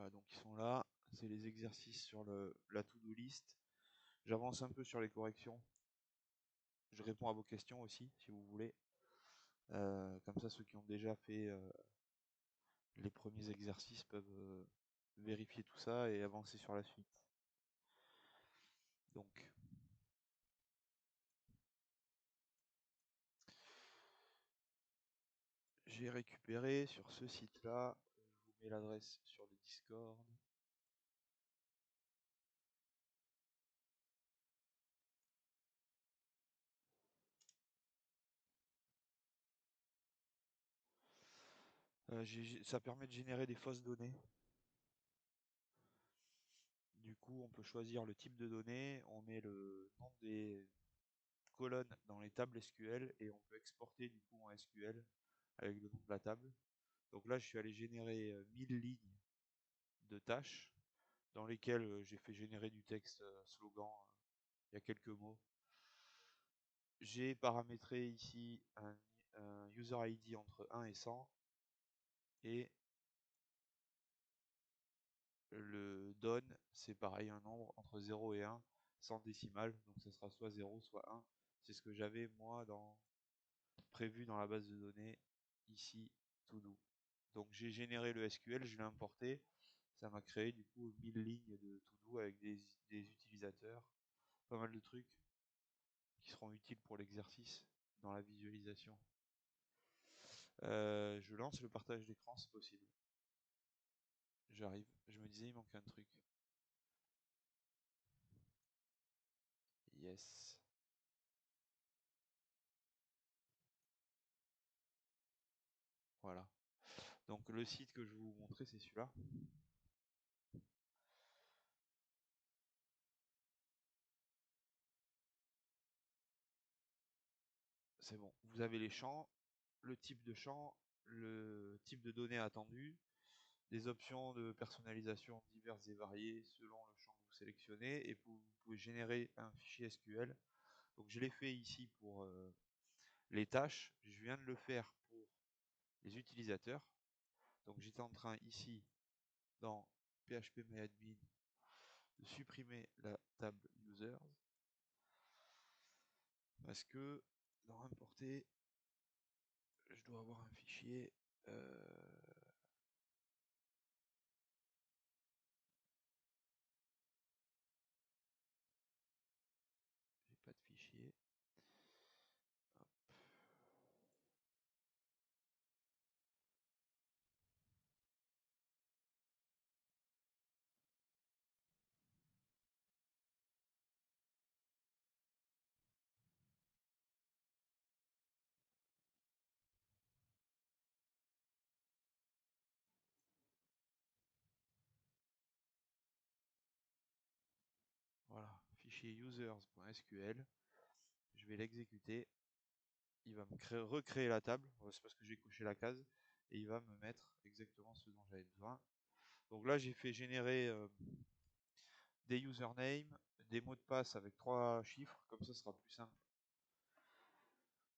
Voilà, donc ils sont là. C'est les exercices sur la to-do list. J'avance un peu sur les corrections. Je réponds à vos questions aussi, si vous voulez. Comme ça, ceux qui ont déjà fait les premiers exercices peuvent vérifier tout ça et avancer sur la suite. Donc, j'ai récupéré sur ce site-là. Je vous mets l'adresse sur le Discord. Ça permet de générer des fausses données. Du coup, on peut choisir le type de données, on met le nom des colonnes dans les tables SQL et on peut exporter du coup en SQL avec le nom de la table. Donc là, je suis allé générer 1000 lignes de tâches dans lesquelles j'ai fait générer du texte slogan, il y a quelques mots. J'ai paramétré ici un user ID entre 1 et 100 et le donne, c'est pareil, un nombre entre 0 et 1 sans décimale, donc ce sera soit 0 soit 1. C'est ce que j'avais moi prévu dans la base de données ici, to do. Donc j'ai généré le SQL, je l'ai importé, ça m'a créé du coup 1000 lignes de to do avec des utilisateurs, pas mal de trucs qui seront utiles pour l'exercice dans la visualisation. Je lance le partage d'écran, c'est possible. J'arrive, je me disais il manque un truc. Yes. Voilà. Donc le site que je vais vous montrer, c'est celui-là. C'est bon. Vous avez les champs, le type de champ, le type de données attendues, des options de personnalisation diverses et variées selon le champ que vous sélectionnez, et vous pouvez générer un fichier SQL. Donc je l'ai fait ici pour les tâches, je viens de le faire pour les utilisateurs. Donc j'étais en train ici dans PHPMyAdmin de supprimer la table users parce que dans importer, je dois avoir un fichier j'ai pas de fichier. Hop. Voilà, fichier users.sql. Je vais l'exécuter. Il va me recréer la table. C'est parce que j'ai coché la case. Et il va me mettre exactement ce dont j'avais besoin. Donc là, j'ai fait générer des usernames, des mots de passe avec 3 chiffres. Comme ça, ce sera plus simple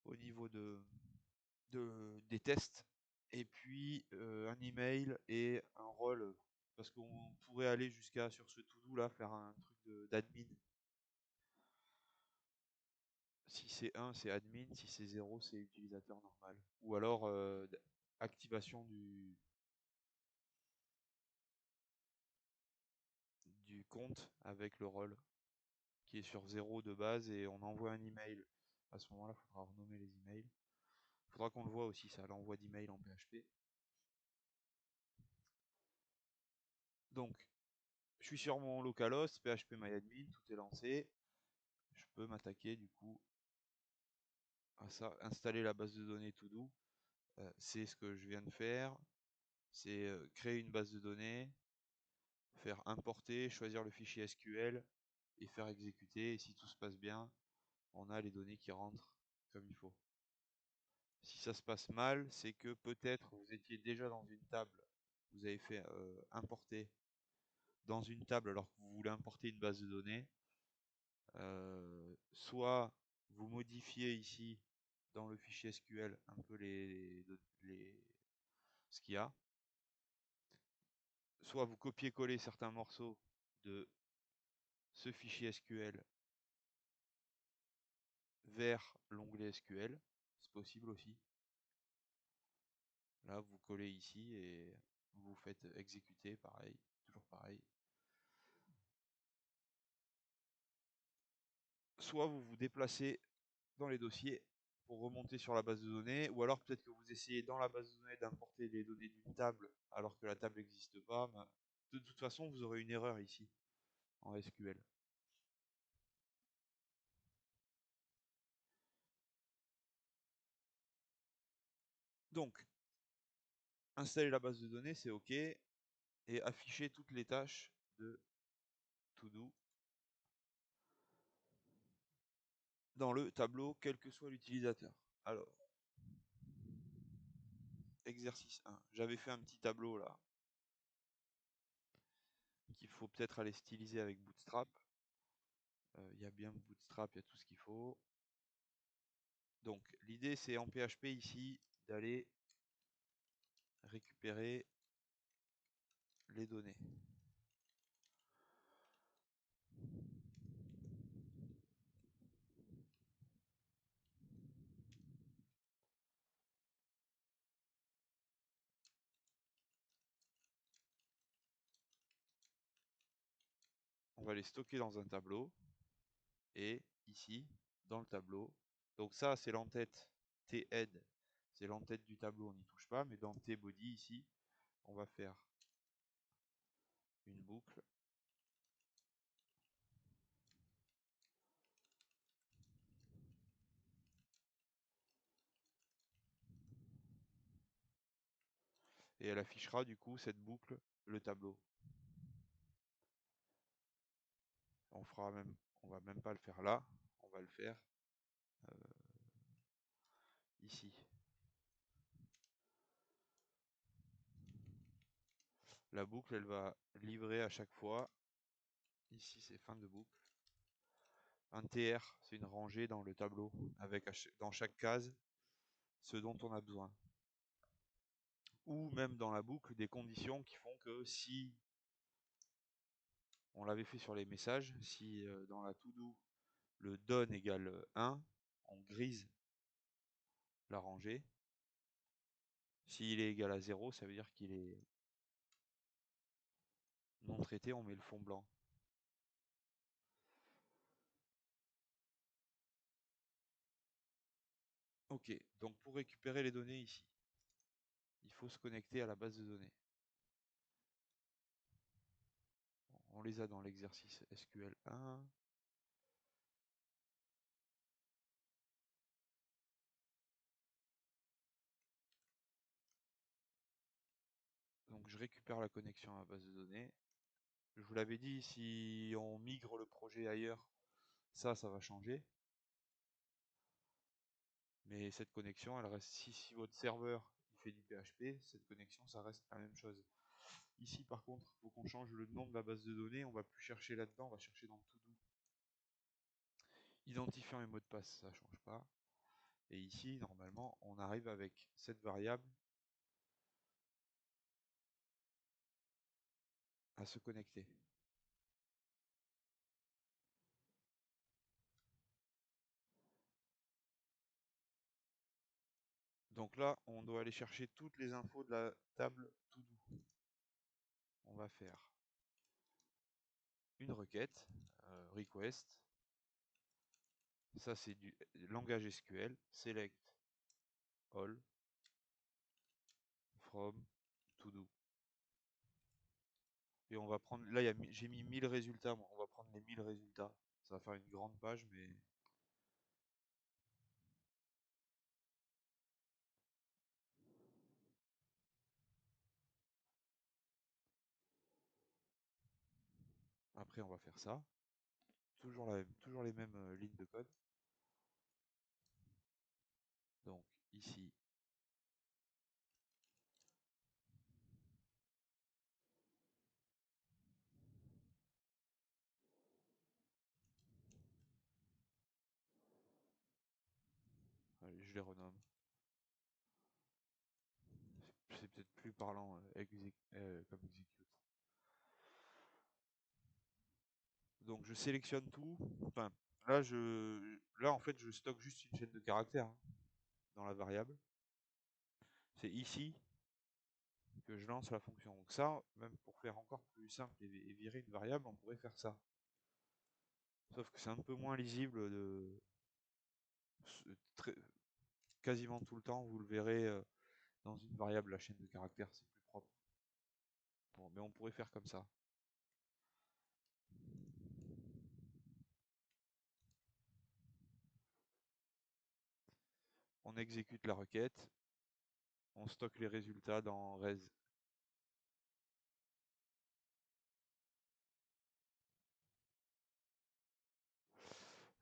au niveau des tests. Et puis un email et un rôle. Parce qu'on pourrait aller jusqu'à, sur ce to-do là, faire un truc d'admin. Si c'est 1, c'est admin, si c'est 0, c'est utilisateur normal. Ou alors activation du compte avec le rôle qui est sur 0 de base et on envoie un email. À ce moment-là, il faudra renommer les emails. Il faudra qu'on le voit aussi, ça, l'envoi d'email en PHP. Donc, je suis sur mon localhost, PHPMyAdmin, tout est lancé. Je peux m'attaquer du coup à ça, installer la base de données To-Do. C'est ce que je viens de faire. C'est créer une base de données, faire importer, choisir le fichier SQL et faire exécuter. Et si tout se passe bien, on a les données qui rentrent comme il faut. Si ça se passe mal, c'est que peut-être vous étiez déjà dans une table, vous avez fait importer dans une table alors que vous voulez importer une base de données. Soit vous modifiez ici dans le fichier SQL un peu ce qu'il y a. soit vous copiez-collez certains morceaux de ce fichier SQL vers l'onglet SQL, c'est possible aussi. Là, vous collez ici et vous faites exécuter, pareil, toujours pareil. Soit vous vous déplacez dans les dossiers pour remonter sur la base de données, ou alors peut-être que vous essayez dans la base de données d'importer les données d'une table alors que la table n'existe pas. De toute façon, vous aurez une erreur ici en SQL. Donc, installer la base de données, c'est OK, et afficher toutes les tâches de To-Do dans le tableau, quel que soit l'utilisateur. Alors, exercice 1. J'avais fait un petit tableau là, qu'il faut peut-être aller styliser avec Bootstrap. Il y a bien Bootstrap, il y a tout ce qu'il faut. Donc, l'idée, c'est en PHP ici, d'aller récupérer les données. On va les stocker dans un tableau. Et ici, dans le tableau, donc ça, c'est l'entête T-head, c'est l'entête du tableau, on n'y touche pas, mais dans T-body, ici, on va faire une boucle. Et elle affichera du coup cette boucle, le tableau. On va même pas le faire là, on va le faire ici. La boucle, elle va livrer à chaque fois. Ici, c'est fin de boucle. Un TR, c'est une rangée dans le tableau, avec dans chaque case ce dont on a besoin. Ou même dans la boucle, des conditions qui font que si on l'avait fait sur les messages, si dans la to-do le done égale 1, on grise la rangée. S'il est égal à 0, ça veut dire qu'il est non traité, on met le fond blanc. Ok, donc pour récupérer les données ici, il faut se connecter à la base de données. On les a dans l'exercice SQL 1. Donc je récupère la connexion à la base de données. Je vous l'avais dit, si on migre le projet ailleurs, ça va changer. Mais cette connexion, elle reste, si votre serveur il fait du PHP, cette connexion, ça reste la même chose. Ici, par contre, il faut qu'on change le nom de la base de données. On va plus chercher là-dedans, on va chercher dans To-Do. Identifiant et mot de passe, ça ne change pas. Et ici, normalement, on arrive avec cette variable à se connecter. Donc là, on doit aller chercher toutes les infos de la table To-Do. On va faire une requête, request. Ça, c'est du langage SQL. Select all from To-Do. Et on va prendre, là j'ai mis 1000 résultats, moi. On va prendre les 1000 résultats. Ça va faire une grande page, mais après on va faire ça. Toujours les mêmes lignes de code. Donc ici, allez, je les renomme. C'est peut-être plus parlant comme execute. Donc je sélectionne tout. Enfin, là en fait je stocke juste une chaîne de caractères hein, dans la variable. C'est ici que je lance la fonction. Donc ça, même pour faire encore plus simple et virer une variable, on pourrait faire ça. Sauf que c'est un peu moins lisible très, quasiment tout le temps, vous le verrez dans une variable, la chaîne de caractères, c'est plus propre. Bon, mais on pourrait faire comme ça. On exécute la requête, on stocke les résultats dans res.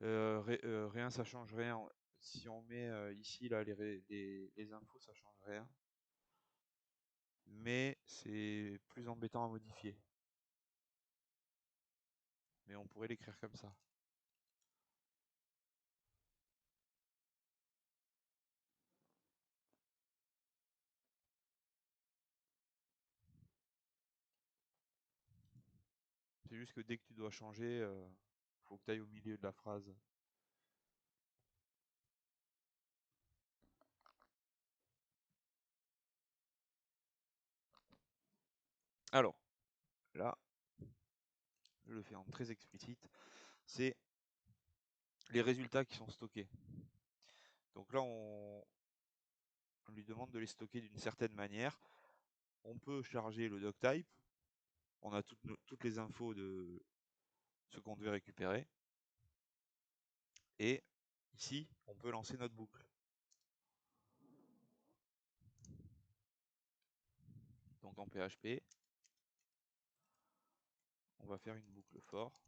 Rien, ça change rien. Si on met ici là les infos, ça change rien. Mais c'est plus embêtant à modifier. Mais on pourrait l'écrire comme ça. C'est juste que dès que tu dois changer, faut que tu ailles au milieu de la phrase. Alors, là, je le fais en très explicite, c'est les résultats qui sont stockés. Donc là, on lui demande de les stocker d'une certaine manière. On peut charger le doctype. On a toutes les infos de ce qu'on devait récupérer. Et ici, on peut lancer notre boucle. Donc en PHP, on va faire une boucle for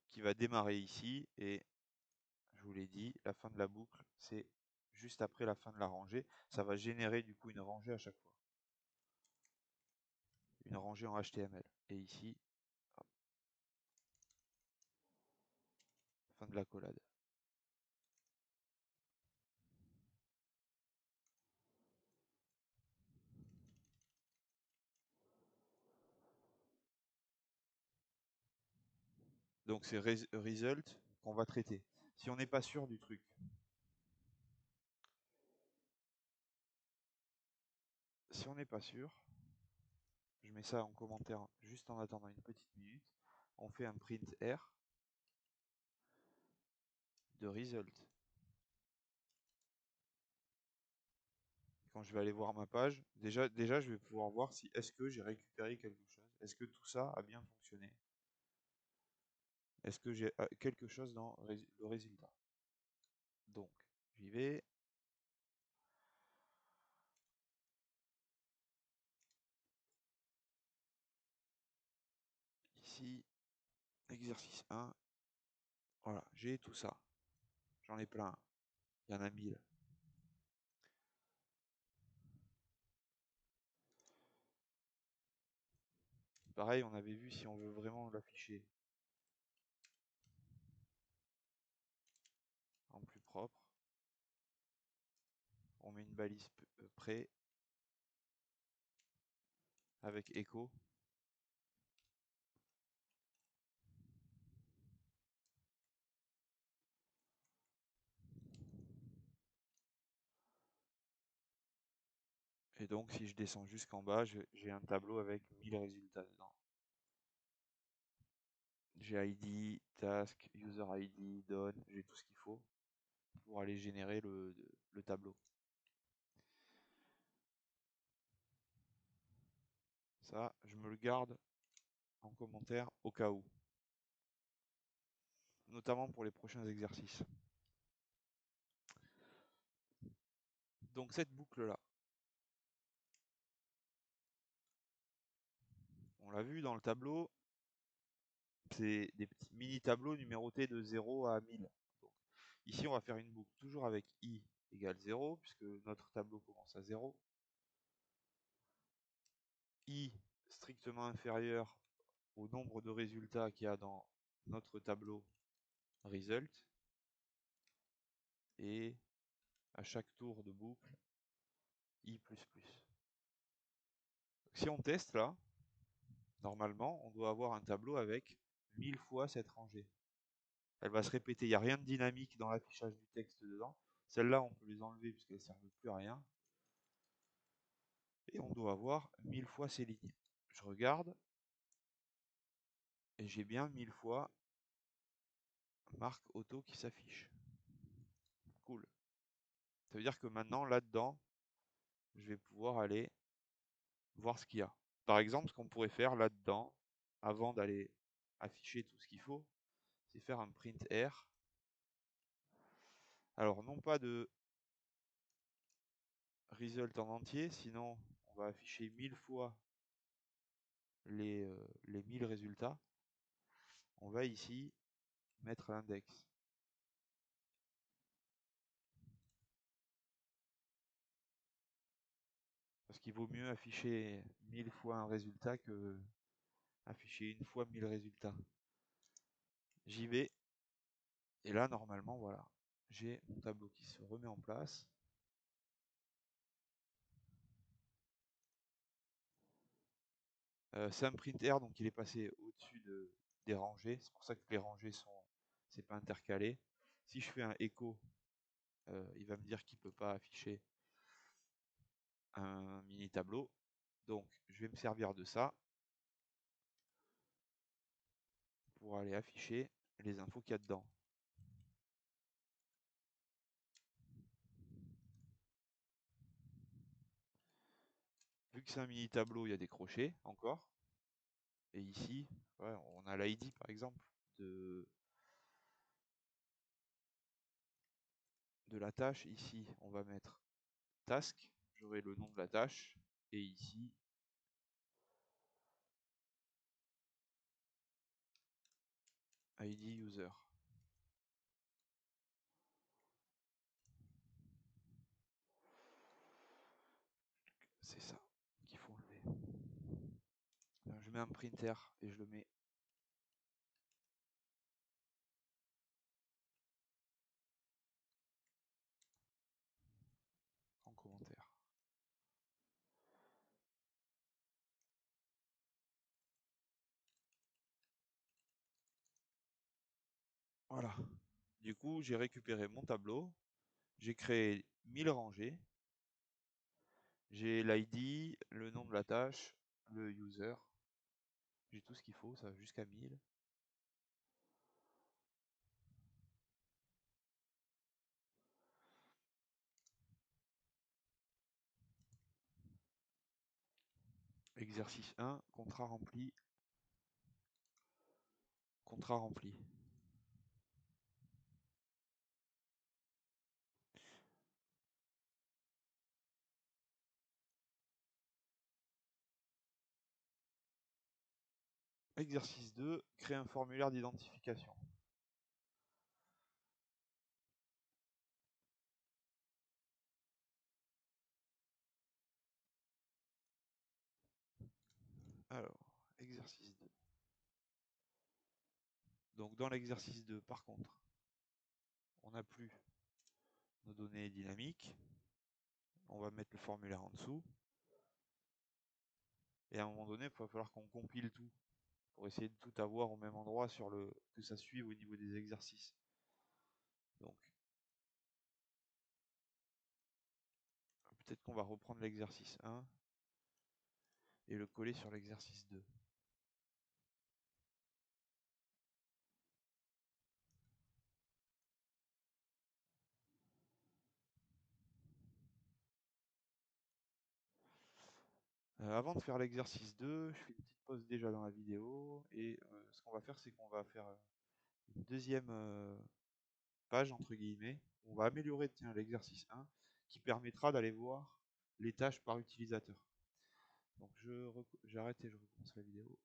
qui va démarrer ici. Et je vous l'ai dit, la fin de la boucle, c'est juste après la fin de la rangée. Ça va générer du coup une rangée à chaque fois. Une rangée en HTML. Et ici, hop, fin de la collade. Donc c'est result qu'on va traiter. Si on n'est pas sûr du truc, si on n'est pas sûr, je mets ça en commentaire juste en attendant une petite minute. On fait un print R de result. Quand je vais aller voir ma page, déjà je vais pouvoir voir si est-ce que j'ai récupéré quelque chose. Est-ce que tout ça a bien fonctionné? Est-ce que j'ai quelque chose dans le résultat? Donc, j'y vais. Ici, exercice 1. Voilà, j'ai tout ça. J'en ai plein. Il y en a 1000. Pareil, on avait vu si on veut vraiment l'afficher en plus propre. On met une balise près avec echo. Et donc, si je descends jusqu'en bas, j'ai un tableau avec 1000 résultats dedans. J'ai ID, task, user ID, done, j'ai tout ce qu'il faut pour aller générer le tableau. Ça, je me le garde en commentaire au cas où. Notamment pour les prochains exercices. Donc cette boucle-là, on l'a vu dans le tableau, c'est des petits mini-tableaux numérotés de 0 à 1000. Donc, ici, on va faire une boucle toujours avec i égale 0, puisque notre tableau commence à 0. I strictement inférieur au nombre de résultats qu'il y a dans notre tableau result. Et à chaque tour de boucle, i++. Si on teste là, Normalement, on doit avoir un tableau avec 1000 fois cette rangée. Elle va se répéter, il n'y a rien de dynamique dans l'affichage du texte dedans. Celles-là, on peut les enlever puisqu'elles ne servent plus à rien. Et on doit avoir 1000 fois ces lignes. Je regarde, et j'ai bien 1000 fois marque auto qui s'affiche. Cool. Ça veut dire que maintenant, là-dedans, je vais pouvoir aller voir ce qu'il y a. Par exemple, ce qu'on pourrait faire là-dedans, avant d'aller afficher tout ce qu'il faut, c'est faire un print R. Alors, non pas de result en entier, sinon on va afficher 1000 fois les 1000 résultats. On va ici mettre l'index. Parce qu'il vaut mieux afficher 1000 fois un résultat que afficher une fois 1000 résultats. J'y vais. Et là, normalement, voilà. J'ai mon tableau qui se remet en place. C'est un print R, donc il est passé au-dessus des rangées. C'est pour ça que les rangées c'est pas intercalé. Si je fais un echo, il va me dire qu'il peut pas afficher un mini tableau. Donc, je vais me servir de ça pour aller afficher les infos qu'il y a dedans. Vu que c'est un mini tableau, il y a des crochets encore. Et ici, ouais, on a l'ID par exemple de la tâche. Ici, on va mettre task. J'aurai le nom de la tâche. Et ici, ID user. C'est ça qu'il faut enlever. Je mets un printer et je le mets en commentaire. Voilà. Du coup, j'ai récupéré mon tableau. J'ai créé 1000 rangées. J'ai l'ID, le nom de la tâche, le user. J'ai tout ce qu'il faut, ça va jusqu'à 1000. Exercice 1, contrat rempli. Contrat rempli. Exercice 2, créer un formulaire d'identification. Alors, exercice 2. Donc dans l'exercice 2, par contre, on n'a plus nos données dynamiques. On va mettre le formulaire en dessous. Et à un moment donné, il va falloir qu'on compile tout pour essayer de tout avoir au même endroit que ça suive au niveau des exercices. Donc, peut-être qu'on va reprendre l'exercice 1 et le coller sur l'exercice 2. Avant de faire l'exercice 2, je fais une petite pause déjà dans la vidéo et ce qu'on va faire, c'est qu'on va faire une deuxième page, entre guillemets. On va améliorer l'exercice 1 qui permettra d'aller voir les tâches par utilisateur. Donc j'arrête et je recommence la vidéo.